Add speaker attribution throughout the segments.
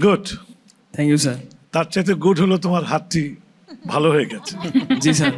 Speaker 1: Good.
Speaker 2: Thank you sir.
Speaker 1: তার চাইতে good হলো তোমার হাতটি ভালো হয়ে গেছে।
Speaker 2: জি স্যার।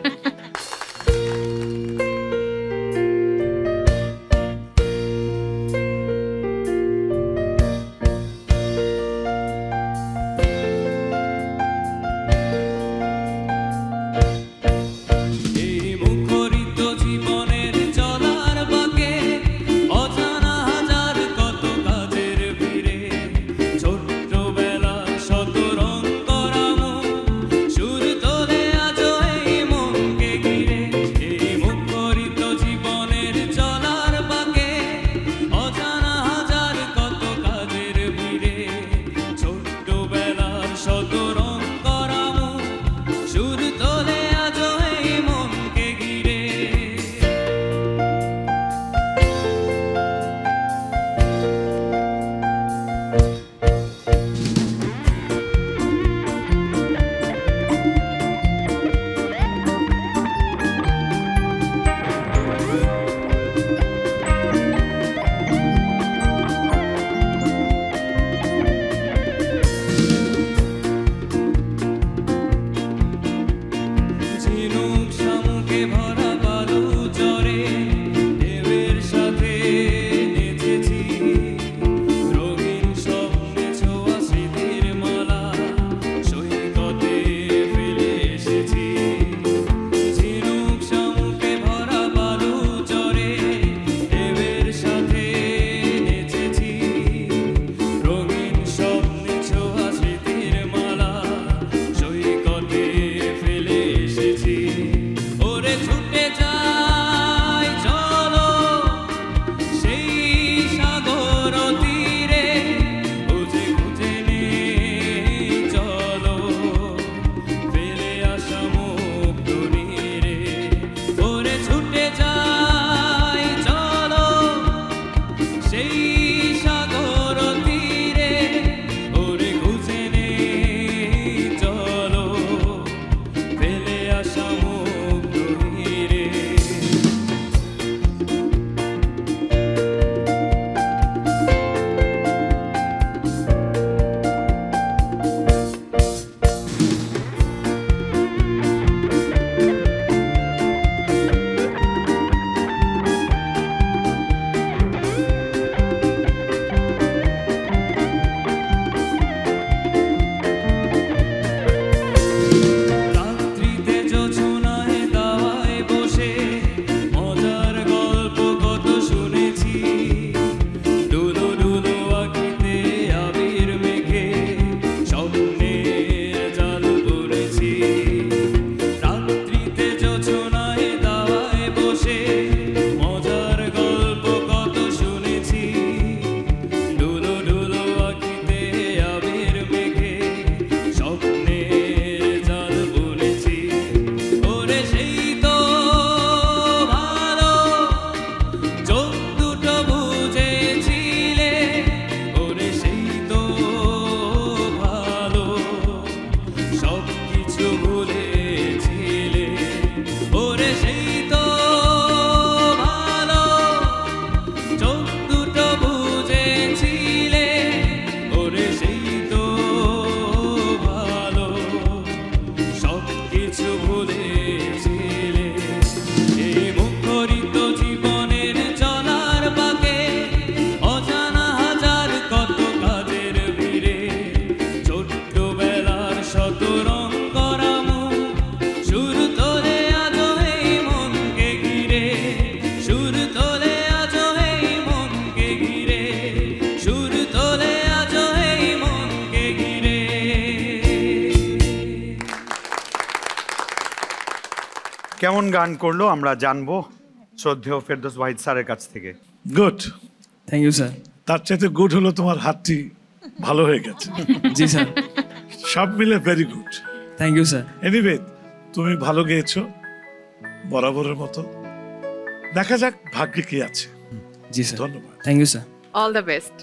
Speaker 3: কেমন গান করলো আমরা জানবো শ্রদ্ধেয় ফেরদৌস ওয়াহিদ স্যারের কাছ থেকে।
Speaker 1: গুড।
Speaker 2: Thank you sir.
Speaker 1: তার চাইতে গুড হলো তোমার হাতটি ভালো হয়ে গেছে।
Speaker 2: জি স্যার।
Speaker 1: সব মিলে very good.
Speaker 2: Thank you sir.
Speaker 1: Anyway তুমি ভালো গেয়েছো বরাবরের মতো। দেখা যাক ভাগ্যে কি আছে।
Speaker 2: জি স্যার।
Speaker 1: ধন্যবাদ।
Speaker 2: Thank you sir.
Speaker 4: All the best.